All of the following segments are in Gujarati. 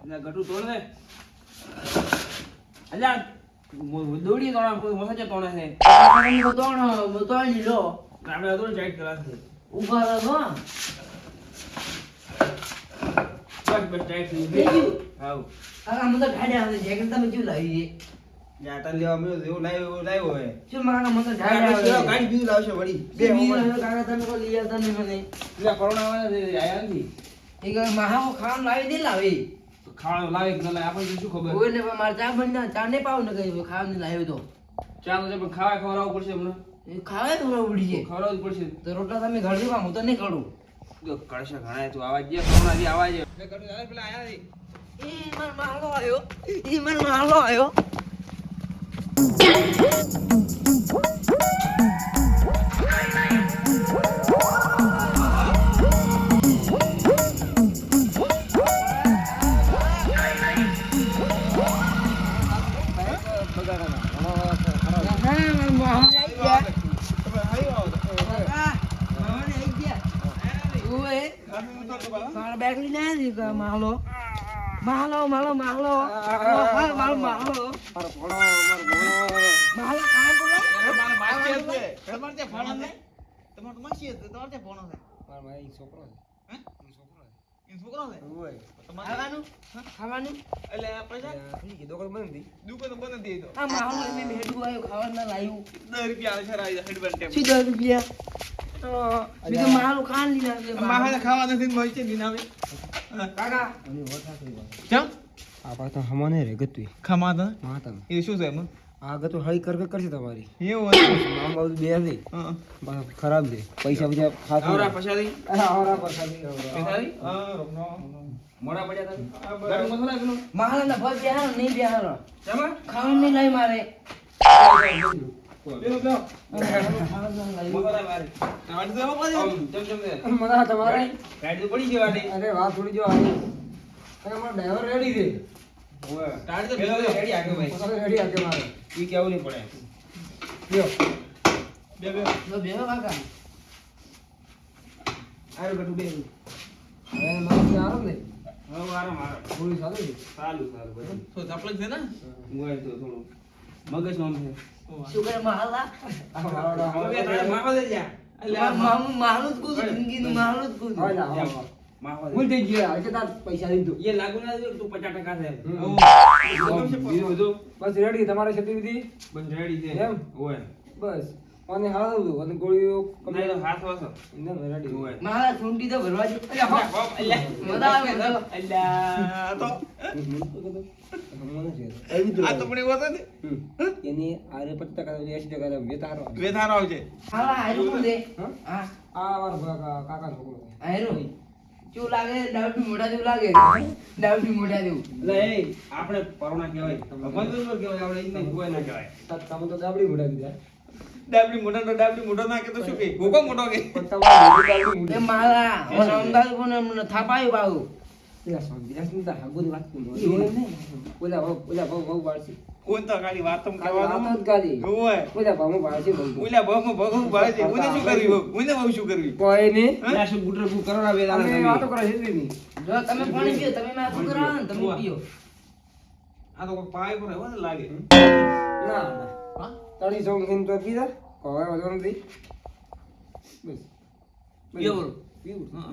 ગટુ તોડ દે અલ્યા દોડી તોડા કોઈ મસાજે તોડે છે તોડી લીધો આપણે તો ચાઈટ કરા છે ઉભા રહો બસ બસ ચાઈટ થઈ થઈ ગયું? હાઉ કાકા મને તો ઢાડ્યા આવે જેકેટ તમે કેવું લાવી છે જાતા લેવા મેં એવું લાવ્યો હે શું મારા મને તો આ ઢાડ્યા આવે ગાડી બીજું લાવશે વળી બે કાકા તમે કોઈ લઈ આવતા નહીં મને પેલા કોરોના વાળા આયા નથી એક મહાવો ખાવાનું લાવી દે લાવી તો ખાવાનું લાવે કે ના લાવે આપણને શું ખબર કોઈને પણ મારે ચા બની ચા નહીં પાવું ને કઈ ખાવાનું લાવ્યો તો ચાલો છે પણ ખાવા ખવડાવવું પડશે હમણાં એ ખાવે તો ઉડી છે ખવડાવવું જ પડશે તો રોટલા તમે ઘડજો કામ હું તો નહીં કરું જો કળશે ઘણા તું આવાજ જે કોરોનાથી આવાજ મેં કરું દાદા પેલા આયા રે ઈ મન માલો આવ્યો ઈ મન માલો આવ્યો માલો માલો માલો માલો માલો ખાવાનું એટલે પૈસા દુકાન બંધ હતી આ માલો મેં ભેટું આવ્યું ખાવાનું ના લાવ્યું 10 રૂપિયા આવે છે રાઈ હેડ બન ટેમ શું 10 રૂપિયા બીજું માલો ખાન લીધા માહા ખાવા નથી મળી છે દિન આવે કાકા કેમ આ પાછો હમને રે ગતું ખમા તો માતા એ શું છે એમાં આ ગતું હળી કરશે તમારી એવું આમ બાજુ બે દે હા પાછો ખરાબ દે પૈસા બીજા ખાસ આવરા પછાડી આવરા પછાડી પછાડી મોડા પડ્યા હતા ગરમ મસાલા પેલો માલો ના ભર બેહારો નહીં બેહારો જમા ખાવાનું નહીં લઈ મારે પેલો પેલો મસાલા મારે વાડી તો પડે જમ જમ દે મજા તમારે ગાડી તો પડી ગઈ વાડી અરે વાત થોડી જો આવી અરે મારો ડ્રાઈવર રેડી છે ઓય ટાડ તો પેલો રેડી આગે ભાઈ મસાલો રેડી આકે મારે ઈ કેવું નહીં પડે લ્યો બે બે તો બેહો કાકા આરે બટુ બે હવે મારી આરો ને હવે આરામ આરામ થોડી સારી છે સારું સારું બધું તો તપલક છે ને મોય તો થોડું મગજ નોમ છે શું કરે માલા આ મારો હવે તારે માવા દે જા માલું જ કૂદ જિંદગીનું માલું જ કૂદ હા ના માવા દે ભૂલ થઈ ગઈ આજે તાર પૈસા દીધું ये लागू ना दे तू 50% છે બીજું બધું બસ રેડી તમારે છતી બધી બસ રેડી છે એમ? ઓય બસ અને હારું અને ગોળીઓ નહીં તો હાથ વાસો ના રેડી ઓય મારા છૂંટી તો ભરવા દે અલ્યા હો મજા આવે તો અલ્યા તો આ તો પણ એવો ને એની આરે 50% 80% વેતારો વેધારો આવશે હાલા આયરો કોણ દે હા? હા આ વાર કાકા છોકરો આયરો શું લાગે ડાઉટી મોઢા જેવું લાગે ડાઉટી મોઢા જેવું એટલે એ આપણે પરોણા કહેવાય ભગવાન તો કહેવાય આપણે ઈ નહીં કોઈ ના કહેવાય તમે તો દાબડી મોઢા દીધા ડાબડી મોટો ના કે તો શું કે ગોગો મોટો કે પણ તમારે દાબડી એ મોઢા મારા સમજાવ કોને થાપાયું બાબુ પેલા સંગીત ની તો હાગુની વાત કરી ઓલા બહુ વાળસી કોણ તો ખાલી વાત તમ વાત કહેવાનું જ ગાડી ઓય ઓલા ભાવ વાળસી બહુ ઓલા ભગો ભગો ભાઈ છે ઓને શું કરવી ઓને બહુ શું કરવી કોઈ ને ના શું ગુટર ગુ કરવા બે દાડા અમે વાતો કરે છે ની જો તમે પાણી પીઓ તમે માથું કરાવો ને તમે પીઓ આ તો કોઈ પાય પર હોય ને લાગે ના હા તારી સોંગ હિન તો પીધા કોઈ વધુ નથી બસ પીવો પીવું હા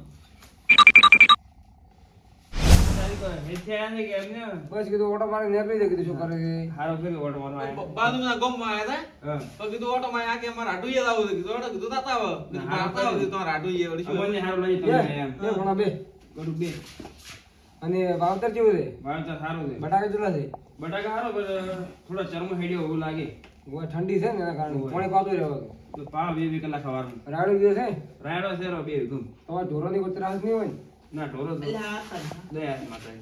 તારી કોઈ હેઠે ને કે એમને બસ કીધું ઓટો મારી નીકળી દે કીધું શું કરે છે હારો ફેરી ઓટો મારવા આયા બાજુના ગામમાં આયા હા હતા તો કીધું ઓટો માં આ કે મારા હાડુએ આવું છે કીધું ઓટો કીધું તાતા આવો કીધું મારા આવો કીધું તમારા હાડુએ વળી શું અમને હારો લાગી બે તમને એમ બે ભણા બે ગડું બે અને વાવતર કેવું છે વાળતા સારું છે બટાકા કેટલા છે બટાકા હારો પણ થોડા ચરમ હેડ્યો એવું લાગે ગોળ ઠંડી છે ને એના કારણે પાણી પાતું રહેવાનું તો પા 2 કલાક સવારનું રાડું ગયો છે રાયડો શેરો બે ગુમ તમારે ઢોરોની કોઈ ત્રાસ નહીં હોય ને ના ઢોરો તો દયા માતા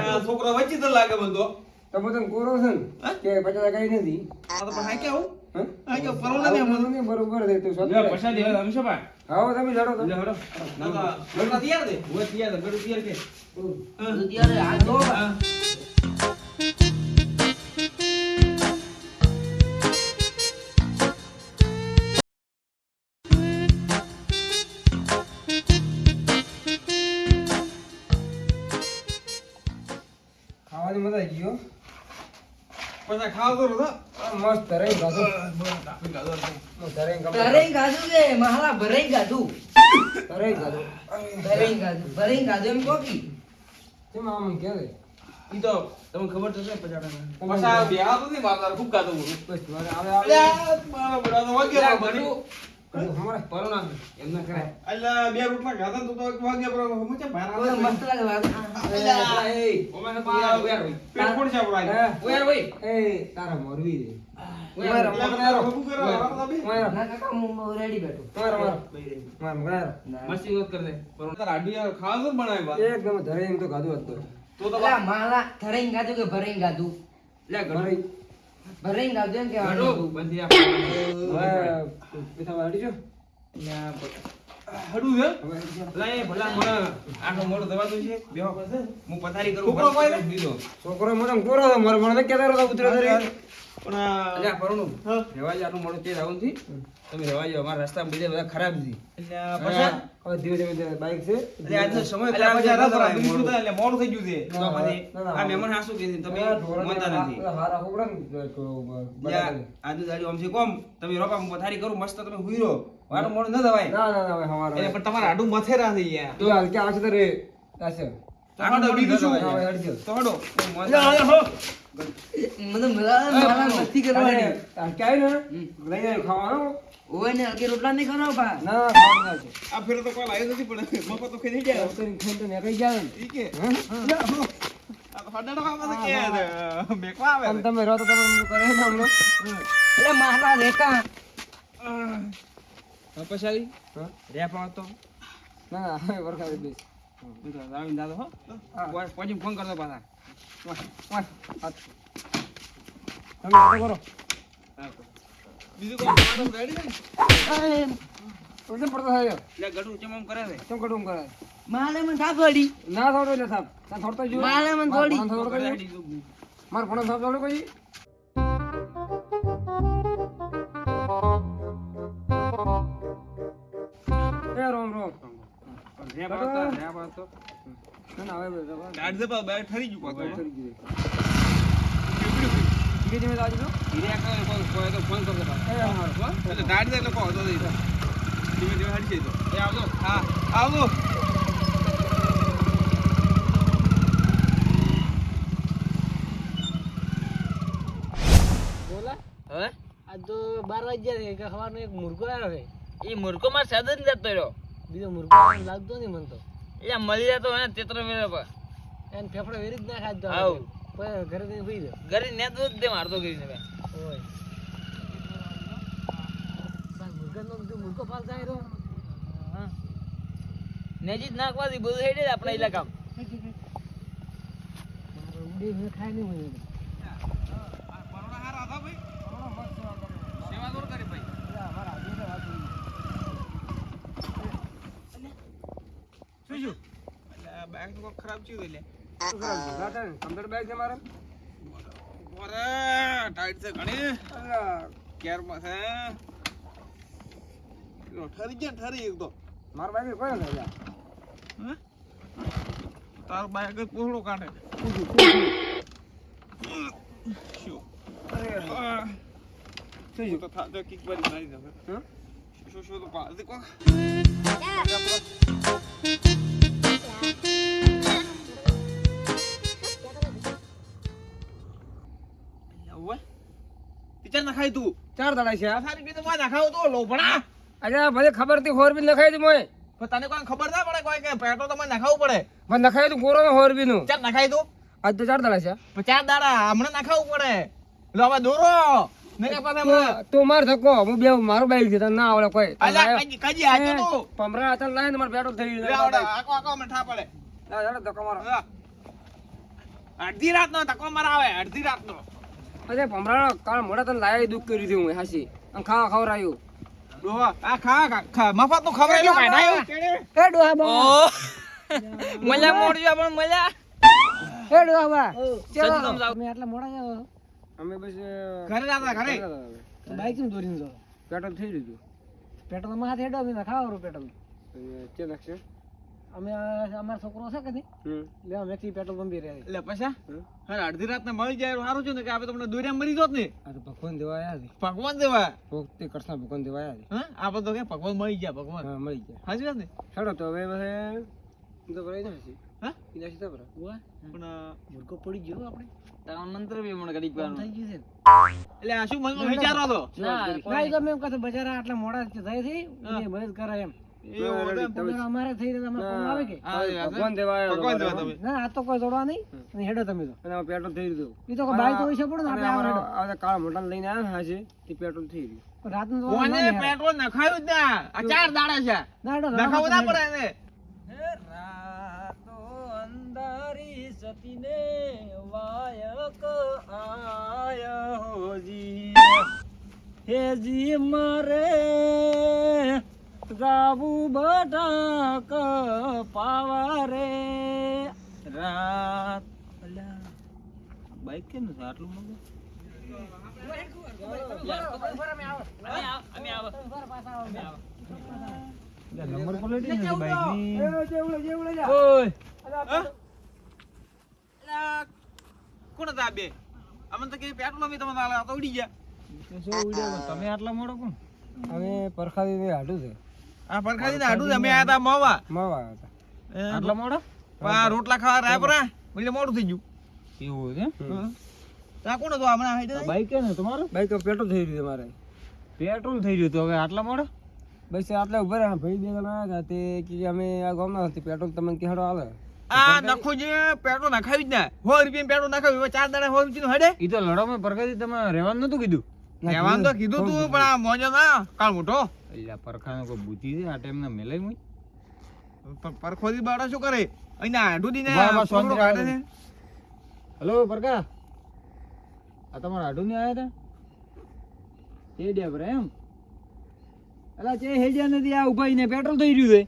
આ છોકરો વચ્ચે તો લાગે મને તો તમે તો કોરો છે ને કે 50 કઈ નથી આ તો પણ હા કેવું હા હા કે પરોણા ને મને નહીં બરોબર છે તું લે પૈસા દેવા અમે શું પા આવો તમે જાડો તો લે હડો ના તો લડવા તૈયાર છે ઓય તૈયાર ગડું તૈયાર કે તો ત્યારે આ જો ખાવાની મજા આવી ગયો પછી ખાવ તો રહો મસ્ત રહી ગાધો તરેઈ ગાધું કે મહાલા ભરાઈ ગાધું રહી ગાધો ભરાઈ ગાધું એમ કોકી કેમ આમ કે ઈ તો તમને ખબર તો છે પચાડાના પછી બેહા તો નહીં મારતા ખૂબ ગાતો બોલું બસ મારે આવે અલ્યા મારા બડા તો વાગ્યા બની અમારે પરોના એમ ના કરાય અલ્યા બે રોટલા ખાધા ને તો એક વાગ્યા પર હું છે બહાર કોઈ આવે મસ્ત લાગે વાગ અલ્યા એ ઓમે પા ઉયાર પેટ કોણ છે આપડા ઉયાર ભાઈ એ તારા મોરવી દે ઉયાર શું કરે આરામ દે ના કાકા હું રેડી બેઠો માર મસ્તી વાત કર દે પરોના તાર આડુ યાર ખાવા તો બનાય બા એકદમ ધરે એમ તો ગાધું હતું તો તો અલા મહાલા થરાઈ ગાધું કે ભરાઈ ગાધું લે મારે ભરાઈ ગાધું એમ ગડો કહેવાનું બંધી પૈસા વાળી છો હડું હે લાય ભલા મને આટલો મોટો દવાતું છે બેહો હું પથારી કરું છોકરો કોઈ ને? દીધો છોકરો મોટો કોરો મારે મને કેતા રહો ઉતરે ધરે પણ અલ્યા પરોનું હા. રેવા જ આટલું મોટું તેજ આવું નથી તમે રેવા જાવ અમારા રસ્તા બધા ખરાબ છે અલ્યા પછી હવે ધીરે ધીરે બાઈક છે એટલે આજનો સમય અલ્યા ખરાબ પછી છે રાત રાત બીજું તો એટલે મોડું થઈ ગયું છે તો પછી આ મહેમાન હાસુ કે તમે માનતા નથી હારા હોકડા ને યા આજની દાડી આમ છે કોમ તમે રોપા હું પથારી કરું મસ્ત તમે હુઈ રહો વાટો મોડું ન દવાય ના ના ના હમારા એટલે પણ તમારા આડું મથેરા થઈ ગયા તો હાલ કે આવશે તો રે આવશે આટલું બીજું શું હા હડજો તો હડો મને મહાલા મસ્તી કરવાની ક્યાંય ને લઈ જાય ખાવાનું ઓય ને હલકે રોટલા નહીં ખાવા પા ના ખાવાનું છે આ ફેર તો કોલ આવ્યો નથી પણ મફત તો ખાઈ જાય ઉતરીને ખાઈને તો નીકળી જાય ને ઈ કે હા? આ તો હડાડો ખાવા કે મેકવા આવે આમ તમે રહો તો તમે એમનું કરે ને હમણાં એટલે મહાલા રેકા પછી હા? રેપ આવતો ના ના હવે વરખાદ બેસ આવીને દાદો હો પછી ફોન કરતો પાછા તમે આટો કરો બીજું કોઈ રેડી છે ને ઉડે પડતો થાય એટલે ગડું ચમ આમ કરે છે કેમ કડું કરે મહાલે મને ઠાક વળી ના થોડો એટલે સાહેબ ના થોડતો જો મારે મને થોડી. થોડો કરી માર ફોન સાહેબ થોડો કોઈ એ રોમ રોમ રેપ આવતો ના ના હવે ગાડ દે પા બેઠ ઠરી ગયું પાછું ધીરે ધીમે આવજો તો હીરે કોઈ તો ફોન કરતો પાછા એ અમારો એટલે ગાડ દે એટલે કહો તો ધીમે ધીમે હડી જાય તો એ આવજો હા આવો બોલા હવે આ તો 12 વાગ્યા છે કે સવારનો એક મુર્ગો આવ્યો છે એ મુર્ગો માર સાદ જ લેતો રહ્યો બીજો મુર્ગો લાગતો નહીં મને તો એટલે મળી જતો હે તેત્ર વેરે પર એને ફેફડો વેરી જ ના ખાતો આવ. પછી ઘરે જઈને સુઈ જાવ ઘરે ને તો જ દે મારતો કરીને બે ઓય મુર્ગો પાલ જાય તો નેજી જ નાખવાથી બધું હેડે આપણા ઇલાકામાં ઉડી મેં ખાય નહીં મને પરોણા હારા હતા ભાઈ સેવા દોર કરી ભાઈ શું શું એટલે બેંક તો ખરાબ થયું એટલે કમ્પ્યુટર બેગ છે મારે ઓરે ટાઈટ છે ઘણી કેર માં છે લો ઠરી ગયા ઠરી એક તો મારા બેગ કોઈ નથી યાર હે? તાર બાઈક જ પોહળો કાઢે શું શું તો થા તો કિક બરી મારી દે હા શું તો પા દે કો ઓય ટીચર ના ખાઈ તું ચાર દાડા છે આ સારી રીતે માં ના ખાવ તો લોભણા અરે ભલે ખબર હતી હોર બી નખાઈ દી મોય પણ તને કોઈ ખબર ના પડે કોઈ કે પેટ્રોલ તો મને નાખાવું પડે મને નખાઈ તું ગોરો હોર બી નું ચાર નાખાઈ તું આજ તો ચાર દાડા છે પણ ચાર દાડા હમણાં નાખાવું પડે લો હવે દોરો ને કે પાછા હમણાં તો માર ધક્કો હું બે મારું બાઈક છે તને ના આવડે કોઈ અલ્યા કાજી આજો તું પમરા હતા લાઈને માર પેટ્રોલ થઈ લે આવડે આકો આકો મને ઠા પડે ધક્કો મારો હા. અડધી રાત નો ધક્કો મારા આવે અડધી રાત નો અરે પમરા કાલ મોડા તને લાયા દુઃખ કરી દીધું હું હાસી અને ખાવા ખવરાયું ડોહા આ ખા મફત નું ખવડાવ્યું કાઢાયું એ ડોહા બા મજા મોડ્યો પણ મજા એ ડોહા બા સજ્જમ જાવ તમે આટલા મોડા જાવ અમે બસ ઘરે જાતા ઘરે બાઈક કેમ દોરીને જાવ પેટ્રોલ થઈ રહ્યું પેટ્રોલ માં હાથ હેડો અમે ખાવા પેટ્રોલ છે લક્ષે અમે અમારો છોકરો છે કે નહીં એટલે અમે એકલી પેટ્રોલ પંપે રહે એટલે પછી હા અડધી રાત ને મળી જાય સારું છે ને કે આપણે તમને દોર્યા મરી જોત ને આ તો ભગવાન દેવા આવ્યા છે ભગવાન દેવા પોતે કૃષ્ણ ભગવાન દેવા આવ્યા છે હા આપણે તો કે ભગવાન મળી ગયા ભગવાન હા મળી ગયા સાચી વાત ને હેડો તો હવે તો ભરાઈ ના છે હા પીલા સીધા ભરા પણ મુર્ગો પડી ગયો આપણે તારા મંત્ર બી મને ઘડીક વાર થઈ ગયું છે એટલે આ શું મનમાં વિચારો હતો ના તો મેં કહ્યું બજારા આટલા મોડા થઈ થઈ એ મદદ કરાય એમ અમારે થઈ રહ્યા અમારે કોણ આવે કે ભગવાન દેવા ભગવાન દેવા તમે ના આ તો કોઈ જોડવા નહીં અને હેડો તમે તો અને પેટ્રોલ થઈ રહ્યું એ તો બાઈક તો છે પણ આપણે આ કાળા મોટા લઈને આવ્યા હા છે તે પેટ્રોલ થઈ રહ્યું રાતનું તો કોને પેટ્રોલ નખાયું જ ના આ 4 દાડા છે નખાવું ના પડે ને રાતો અંધારી સતીને વાયક આયો હોજી હે જી મારે ગાવું બટાક પાવા રે રાત બાઈક કેમ નથી આટલું મોટું નંબર પ્લેટ નથી બાઈક ની ઓય કોણ હતા બે અમને તો કે પેટ્રોલ અમે તમને આલા તો ઉડી ગયા તમે આટલા મોડો કોણ અમે પરખાદી હાડું છે આ પરખાદી ને હાડું અમે આયા તા મોવા માવા હતા આટલા મોડા પા રોટલા ખાવા રાય પરા એટલે મોડું થઈ ગયું એવું છે તા કોણ હતો હમણાં હાઈડે બાઈક કે ને તમારું બાઈક તો પેટ્રોલ થઈ રહ્યું તમારે પેટ્રોલ થઈ રહ્યું તો હવે આટલા મોડા બસ આટલા ઉભા રહ્યા ભાઈ બે જણા આવ્યા હતા તે કે અમે આ ગામના હતી પેટ્રોલ તમને કેડો આવે આ નખો જે પેટ્રોલ નખાવી જ ના 100 રૂપિયા પેટ્રોલ નખાવ્યું 4 દાડા 100 રૂપિયા નું હેડે ઈ તો લડામાં પરખાદી તમે રહેવાનું નતું કીધું રહેવાનું તો કીધું તું પણ આ મોજો ના કાળ મોટો એટલે પરખાનો કોઈ બુદ્ધિ છે આ ટાઈમ ના મેલાઈ મુઈ પરખોદી બાળા શું કરે અહીંના હાડું દીને શાંતિ કાઢે છે હેલો પરકા આ તમારા હાડું ને આયા હતા તે ડેબરા એમ અલા તે હેજ્યા નથી આ ઉભા ને પેટ્રોલ થઈ રહ્યું છે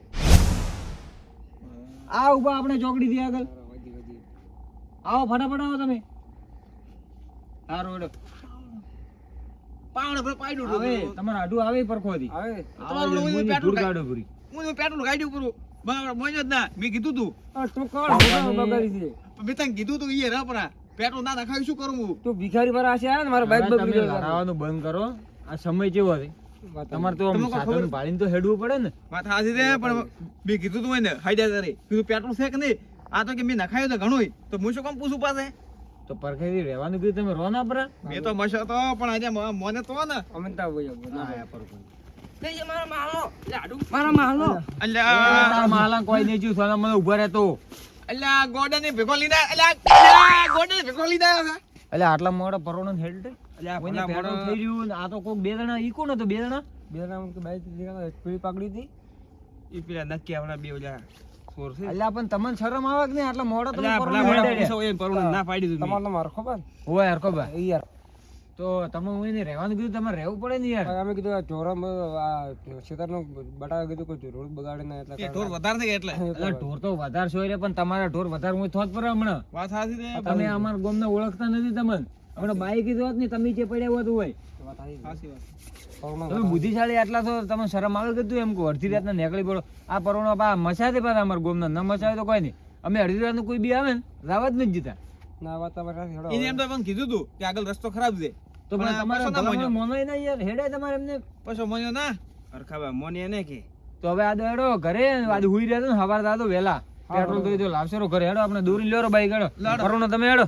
આ ઉભા આપણે ચોકડી થી આગળ આવો ફટાફટ આવો તમે સારું હેડો પાવડે પર પાડ્યું આવે તમારા હાડું આવે પરખોદી આવે તમારું ઓલું પેટ્રોલ ગાડો પૂરી હું પેટ્રોલ કાઢ્યું પૂરું બરાબર મોજો જ ના મેં કીધું તું તું કોણ બગાડી છે મેં તને કીધું તું ઈ રપરા પેટ્રોલ ના નખાવી શું કરું હું તું ભિખારી પર આશે આ મારા બાઈક બગડી ગયો લડાવવાનું બંધ કરો આ સમય કેવો છે તમારે તો સાધન ભાળીને તો હેડવું પડે ને વાત હાજી છે પણ મેં કીધું તું એને હાઈડે કરી કીધું પેટ્રોલ છે કે નહીં આ તો કે મેં નખાયું તો ઘણું તો હું શું કામ પૂછું પાસે તો પરખેથી રહેવાનું કીધું તમે રો ના પરા મેં તો મશો તો પણ આજે મને તો ને અમનતા હોય ના આયા પરખો મારા માલો અલ્યા માલા કોઈ નહીં જ્યું સોના મને ઉભા રહેતો અલ્યા ગોડને ભેગો લીધા અલ્યા ગોડને ભેગો લીધા છે એટલે આટલા મોડા પરોણો હેડ અલ્યા કોઈને ભલા પેટ્રોલ મોડો થઈ રહ્યું ને આ તો કોક બે જણા ઈ કોણ હતો બે જણા બાઈક પીળી પકડી હતી ઈ પેલા નક્કી આપણા બે ઓલા સોર છે એટલે પણ તમને શરમ આવે કે નહીં આટલા મોડા તમે અલ્યા પરોણો ભલા મોડા હેડ્યા? પૂછો એ પરુણ ના પાડી દીધું તમારો મારો ખબર હોય યાર ખબર યાર તો તમે હું એને રહેવાનું કીધું તમારે રહેવું પડે ને યાર અમે કીધું આ ચોરા ખેતરનો બટાકા કીધું કોઈ રોડ બગાડે ના એ ઢોર વધારે છે એટલે એટલે ઢોર તો વધારે છો રે પણ તમારા ઢોર વધારે હું થોત પર હમણાં વાત સાચી છે તમે અમારા ગામને ઓળખતા નથી તમને હમણાં બાઈક કીધું હોત ને તમે જે પડ્યા હોત હોય સાચી વાત તમે બુદ્ધિશાળી આટલા તો તમે શરમ આવે કીધું એમ કહો અડધી રાતના નીકળી પડો આ પરોણો બા મચાતે પાછા અમારા ગામના ન મચાવે તો કોઈ નહીં અમે અડધી રાતનું કોઈ બી આવે ને રાવા જ નથી જીતા ના વાત એને એમ તો પણ કીધું તું કે આગળ રસ્તો ખરાબ છે તો પણ તમારે ભલામણ મોનોય ના યાર હેડે તમારે એમને પછી મોન્યો ના હરખાબા મોને ને કે તો હવે આ હેડો ઘરે આજે હુઈ રહ્યા ને હવાર દાદો વેલા પેટ્રોલ તો લાવશો ઘરે હેડો આપણે દોરી લ્યો બાઈક હેડો પરોણો તમે હેડો